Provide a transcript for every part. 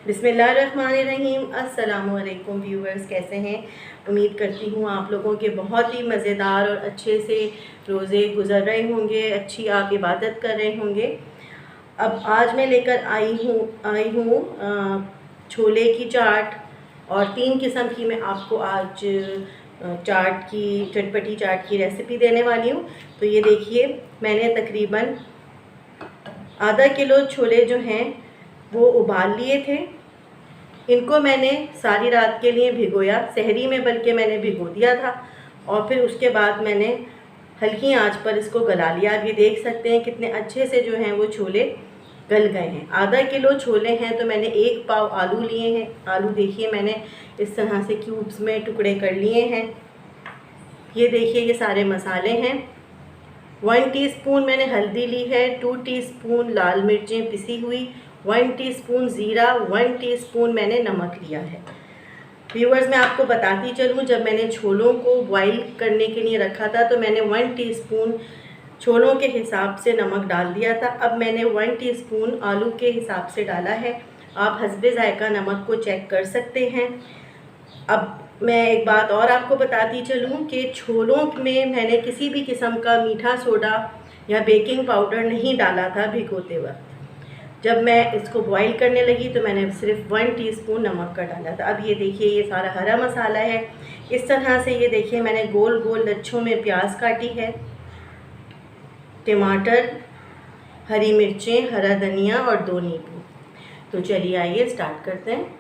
बिस्मिल्लाहिर्रहमानिर्रहीम। अस्सलामुअलैकुम व्यूअर्स, कैसे हैं? उम्मीद करती हूँ आप लोगों के बहुत ही मज़ेदार और अच्छे से रोज़े गुज़र रहे होंगे, अच्छी आप इबादत कर रहे होंगे। अब आज मैं लेकर आई हूँ छोले की चाट, और 3 किस्म की मैं आपको आज चाट की, चटपटी चाट की रेसिपी देने वाली हूँ। तो ये देखिए, मैंने तकरीबन आधा किलो छोले जो हैं वो उबाल लिए थे। इनको मैंने सारी रात के लिए भिगोया, सहरी में बल्कि मैंने भिगो दिया था, और फिर उसके बाद मैंने हल्की आंच पर इसको गला लिया। आप ये देख सकते हैं कितने अच्छे से जो हैं वो छोले गल गए हैं। आधा किलो छोले हैं तो मैंने 1 पाव आलू लिए हैं। आलू देखिए मैंने इस तरह से क्यूब्स में टुकड़े कर लिए हैं। ये देखिए ये सारे मसाले हैं। 1 टीस्पून मैंने हल्दी ली है, 2 टीस्पून लाल मिर्चें पिसी हुई, 1 टीस्पून ज़ीरा, 1 टीस्पून मैंने नमक लिया है। व्यूअर्स, मैं आपको बताती चलूँ, जब मैंने छोलों को बॉईल करने के लिए रखा था तो मैंने 1 टीस्पून छोलों के हिसाब से नमक डाल दिया था। अब मैंने 1 टीस्पून आलू के हिसाब से डाला है। आप हस्बे ज़ायका नमक को चेक कर सकते हैं। अब मैं एक बात और आपको बताती चलूँ कि छोलों में मैंने किसी भी किस्म का मीठा सोडा या बेकिंग पाउडर नहीं डाला था भिगोते वक्त। जब मैं इसको बॉईल करने लगी तो मैंने सिर्फ 1 टीस्पून नमक का डाला था। अब ये देखिए ये सारा हरा मसाला है। इस तरह से ये देखिए मैंने गोल गोल लच्छों में प्याज काटी है, टमाटर, हरी मिर्चें, हरा धनिया और 2 नींबू। तो चलिए आइए स्टार्ट करते हैं।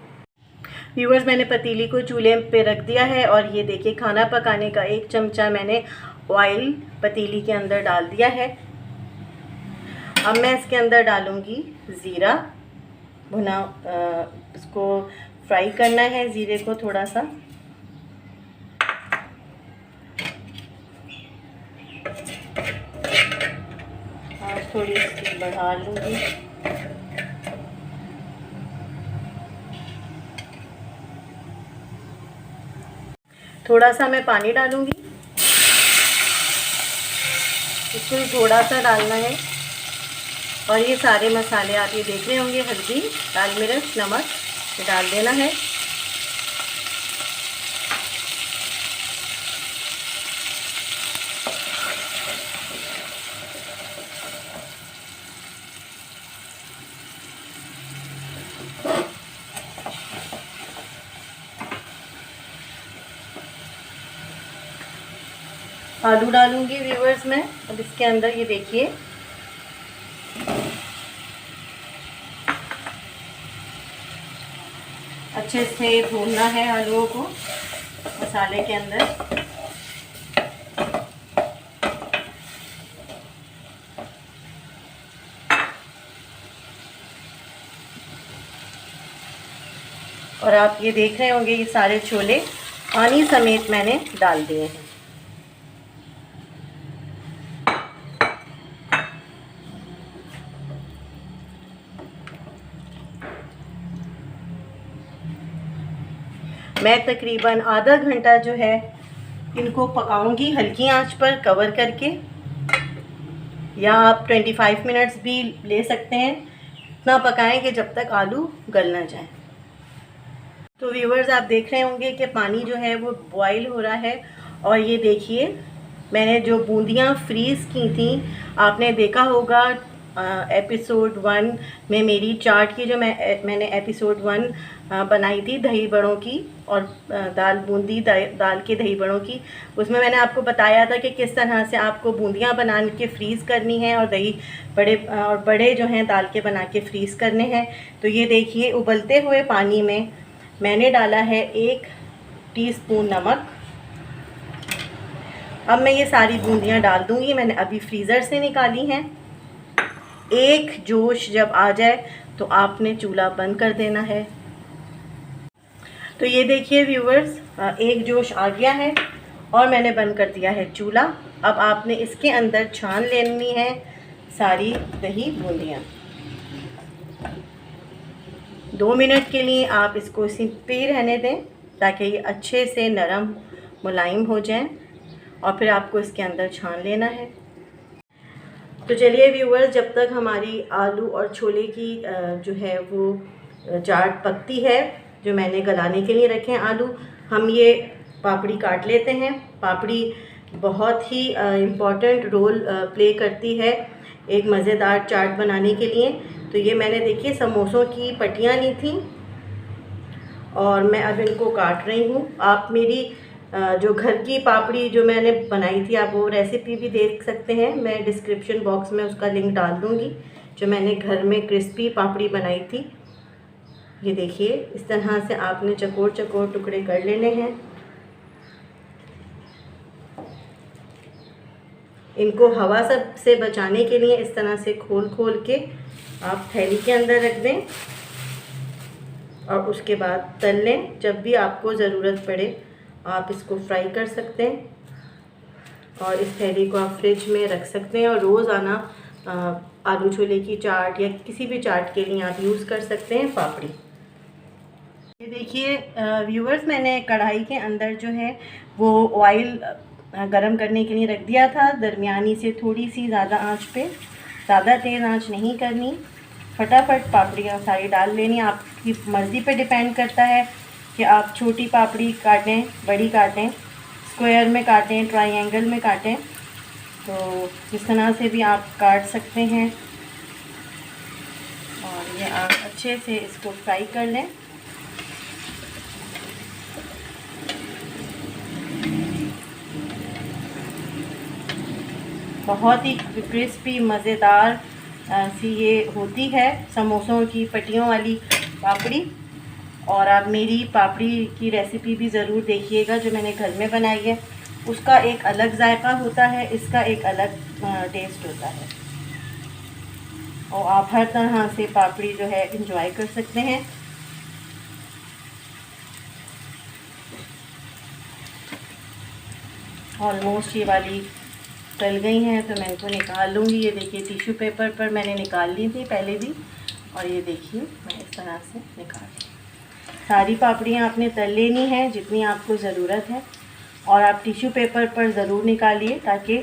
व्यूअर्स, मैंने पतीली को चूल्हे पे रख दिया है, और ये देखिए खाना पकाने का 1 चमचा मैंने ऑयल पतीली के अंदर डाल दिया है। अब मैं इसके अंदर डालूँगी ज़ीरा भुना, इसको फ्राई करना है ज़ीरे को थोड़ा सा। और थोड़ी सी बढ़ा लूँगी। थोड़ा सा मैं पानी डालूँगी, इसको थोड़ा सा डालना है। और ये सारे मसाले आप ये देख रहे होंगे, हल्दी, लाल मिर्च, नमक, ये डाल देना है। आलू डालूंगी व्यूअर्स मैं अब इसके अंदर। ये देखिए अच्छे से भूनना है आलूओं को मसाले के अंदर। और आप ये देख रहे होंगे ये सारे छोले पानी समेत मैंने डाल दिए हैं। मैं तकरीबन आधा घंटा जो है इनको पकाऊंगी हल्की आंच पर कवर करके, या आप 25 मिनट्स भी ले सकते हैं। इतना पकाएं कि जब तक आलू गल ना जाए। तो व्यूवर्स, आप देख रहे होंगे कि पानी जो है वो बॉईल हो रहा है। और ये देखिए, मैंने जो बूंदियाँ फ्रीज़ की थी, आपने देखा होगा एपिसोड 1 में मेरी चाट की जो मैंने एपिसोड 1 बनाई थी दही बड़ों की और दाल बूंदी दाल के दही बड़ों की। उसमें मैंने आपको बताया था कि किस तरह से आपको बूंदियाँ बना के फ्रीज़ करनी है और दही बड़े जो हैं दाल के बना के फ्रीज़ करने हैं। तो ये देखिए, उबलते हुए पानी में मैंने डाला है 1 टीस्पून नमक। अब मैं ये सारी बूंदियाँ डाल दूँगी, मैंने अभी फ्रीज़र से निकाली हैं। एक जोश जब आ जाए तो आपने चूल्हा बंद कर देना है। तो ये देखिए व्यूवर्स, एक जोश आ गया है और मैंने बंद कर दिया है चूल्हा। अब आपने इसके अंदर छान लेनी है सारी दही बूंदियाँ। 2 मिनट के लिए आप इसको इसी पे रहने दें ताकि ये अच्छे से नरम मुलायम हो जाएं, और फिर आपको इसके अंदर छान लेना है। तो चलिए व्यूवर्स, जब तक हमारी आलू और छोले की जो है वो चाट पकती है, जो मैंने गलाने के लिए रखे हैं आलू, हम ये पापड़ी काट लेते हैं। पापड़ी बहुत ही इम्पॉर्टेंट रोल प्ले करती है एक मज़ेदार चाट बनाने के लिए। तो ये मैंने देखिए समोसों की पट्टियाँ ली थी और मैं अब इनको काट रही हूँ। आप मेरी जो घर की पापड़ी जो मैंने बनाई थी, आप वो रेसिपी भी देख सकते हैं। मैं डिस्क्रिप्शन बॉक्स में उसका लिंक डाल दूँगी, जो मैंने घर में क्रिस्पी पापड़ी बनाई थी। ये देखिए, इस तरह से आपने चकोर चकोर टुकड़े कर लेने हैं। इनको हवा से बचाने के लिए इस तरह से खोल खोल के आप थैली के अंदर रख दें और उसके बाद तल लें। जब भी आपको ज़रूरत पड़े आप इसको फ्राई कर सकते हैं और इस थैली को आप फ्रिज में रख सकते हैं और रोज़ाना आलू छोले की चाट या किसी भी चाट के लिए आप यूज़ कर सकते हैं पापड़ी। ये देखिए व्यूवर्स, मैंने कढ़ाई के अंदर जो है वो ऑयल गरम करने के लिए रख दिया था, दरमियानी से थोड़ी सी ज़्यादा आंच पे, ज़्यादा तेज़ आंच नहीं करनी। फटाफट पापड़ियाँ सारी डाल लेनी। आपकी मर्ज़ी पे डिपेंड करता है कि आप छोटी पापड़ी काटें, बड़ी काटें, स्क्वायर में काटें, ट्रायंगल में काटें। तो इस तरह से भी आप काट सकते हैं और ये आप अच्छे से इसको फ्राई कर लें। बहुत ही क्रिस्पी मज़ेदार सी ये होती है समोसों की पट्टियों वाली पापड़ी। और आप मेरी पापड़ी की रेसिपी भी ज़रूर देखिएगा जो मैंने घर में बनाई है। उसका एक अलग जायका होता है, इसका एक अलग टेस्ट होता है और आप हर तरह से पापड़ी जो है एंजॉय कर सकते हैं। ऑलमोस्ट ये वाली तल गई हैं तो मैं इनको निकाल लूँगी। ये देखिए, टिश्यू पेपर पर मैंने निकाल ली थी पहले भी, और ये देखिए मैं इस तरह से निकाल ली। सारी पापड़ियाँ आपने तल लेनी है जितनी आपको ज़रूरत है, और आप टिश्यू पेपर पर ज़रूर निकालिए ताकि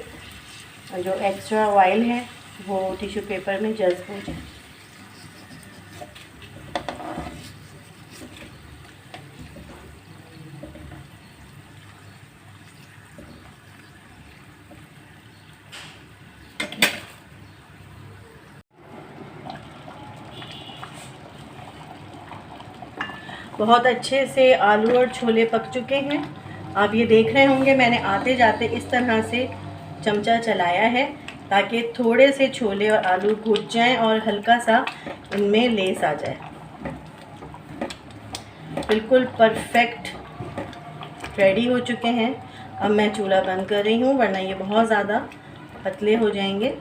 जो एक्स्ट्रा ऑयल है वो टिश्यू पेपर में जज़्ब हो जाए। बहुत अच्छे से आलू और छोले पक चुके हैं। आप ये देख रहे होंगे, मैंने आते जाते इस तरह से चमचा चलाया है ताकि थोड़े से छोले और आलू भुज जाएं और हल्का सा इनमें लेस आ जाए। बिल्कुल परफेक्ट रेडी हो चुके हैं। अब मैं चूल्हा बंद कर रही हूँ वरना ये बहुत ज़्यादा पतले हो जाएंगे।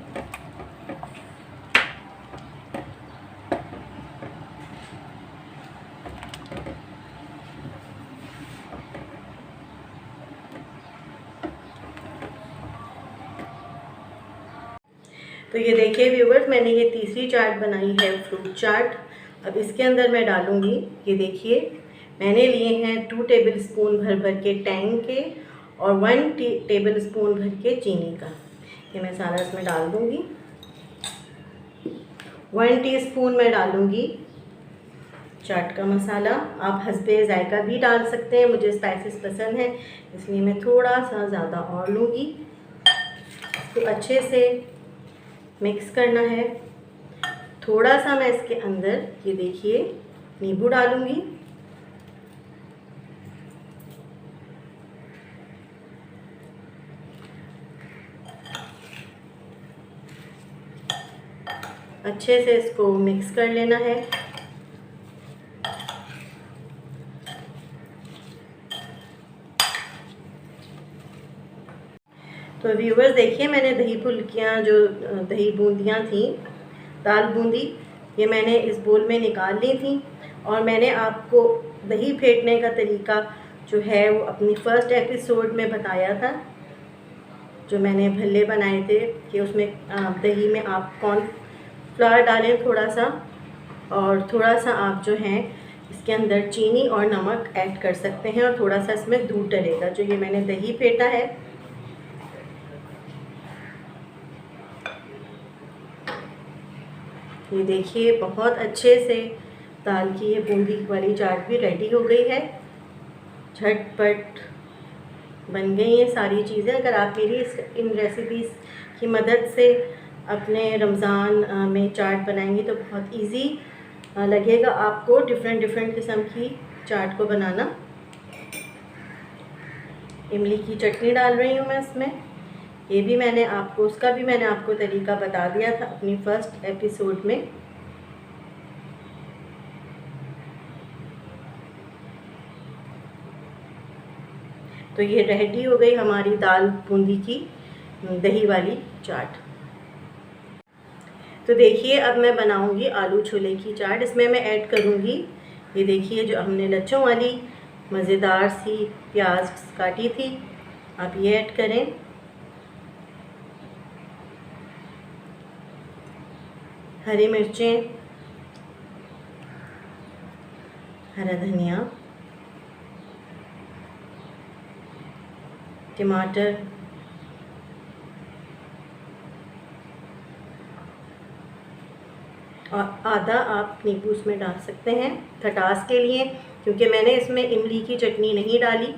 तो ये देखिए व्यूवर्स, मैंने ये तीसरी चाट बनाई है फ्रूट चाट। अब इसके अंदर मैं डालूँगी, ये देखिए, मैंने लिए हैं 2 टेबल स्पून भर के टैंग के और 1 टेबल स्पून भर के चीनी का। ये मैं सारा इसमें डाल दूँगी। 1 टीस्पून मैं डालूँगी चाट का मसाला। आप हस्बे जायका भी डाल सकते हैं, मुझे स्पाइसेस पसंद है इसलिए मैं थोड़ा सा ज़्यादा और लूँगी। तो अच्छे से मिक्स करना है। थोड़ा सा मैं इसके अंदर ये देखिए नींबू डालूँगी। अच्छे से इसको मिक्स कर लेना है। तो व्यूवर्स देखिए, मैंने दही फुल्कियाँ जो दही बूंदियाँ थी, दाल बूंदी, ये मैंने इस बोल में निकाल ली थी। और मैंने आपको दही फेंटने का तरीका जो है वो अपनी फर्स्ट एपिसोड में बताया था, जो मैंने भल्ले बनाए थे कि उसमें दही में आप कॉर्नफ्लावर डालें थोड़ा सा, और थोड़ा सा आप जो है इसके अंदर चीनी और नमक ऐड कर सकते हैं, और थोड़ा सा इसमें दूध डलेगा। जो ये मैंने दही फेंटा है, ये देखिए बहुत अच्छे से दाल की ये बूंदी वाली चाट भी रेडी हो गई है। झटपट बन गई हैं सारी चीज़ें। अगर आप मेरी इन रेसिपीज़ की मदद से अपने रमज़ान में चाट बनाएंगी तो बहुत इजी लगेगा आपको डिफरेंट किस्म की चाट को बनाना। इमली की चटनी डाल रही हूँ मैं इसमें। ये भी मैंने आपको, उसका भी मैंने आपको तरीका बता दिया था अपनी फर्स्ट एपिसोड में। तो ये रेडी हो गई हमारी दाल बूंदी की दही वाली चाट। तो देखिए अब मैं बनाऊंगी आलू छोले की चाट। इसमें मैं ऐड करूंगी, ये देखिए जो हमने लच्छों वाली मज़ेदार सी प्याज काटी थी, आप ये ऐड करें। हरी मिर्चें, हरा धनिया, टमाटर, और आधा आप नींबू इसमें डाल सकते हैं खटास के लिए, क्योंकि मैंने इसमें इमली की चटनी नहीं डाली,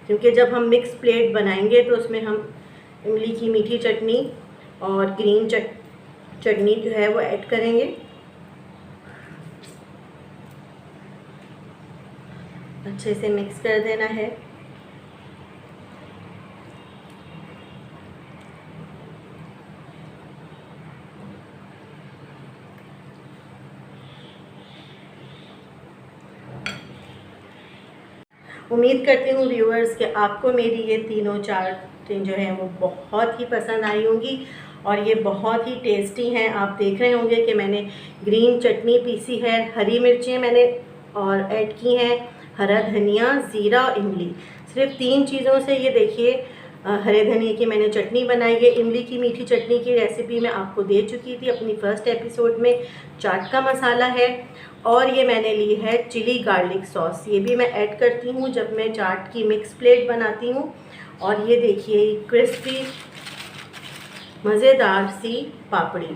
क्योंकि जब हम मिक्स प्लेट बनाएंगे तो उसमें हम इमली की मीठी चटनी और ग्रीन चटनी जो है वो ऐड करेंगे। अच्छे से मिक्स कर देना है। उम्मीद करती हूँ व्यूअर्स कि आपको मेरी ये तीनों चाटें जो हैं वो बहुत ही पसंद आई होंगी, और ये बहुत ही टेस्टी हैं। आप देख रहे होंगे कि मैंने ग्रीन चटनी पीसी है, हरी मिर्चें मैंने और ऐड की हैं, हरा धनिया, ज़ीरा और इमली। सिर्फ 3 चीज़ों से ये देखिए हरे धनिया की मैंने चटनी बनाई है। इमली की मीठी चटनी की रेसिपी मैं आपको दे चुकी थी अपनी फर्स्ट एपिसोड में। चाट का मसाला है, और ये मैंने ली है चिली गार्लिक सॉस, ये भी मैं ऐड करती हूँ जब मैं चाट की मिक्स प्लेट बनाती हूँ। और ये देखिए क्रिस्पी मज़ेदार सी पापड़ी।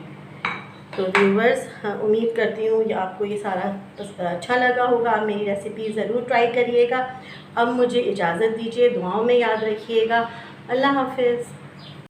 तो व्यूवर्स उम्मीद करती हूँ आपको ये सारा अच्छा लगा होगा। आप मेरी रेसिपी ज़रूर ट्राई करिएगा। अब मुझे इजाज़त दीजिए, दुआओं में याद रखिएगा। अल्लाह हाफ़िज़।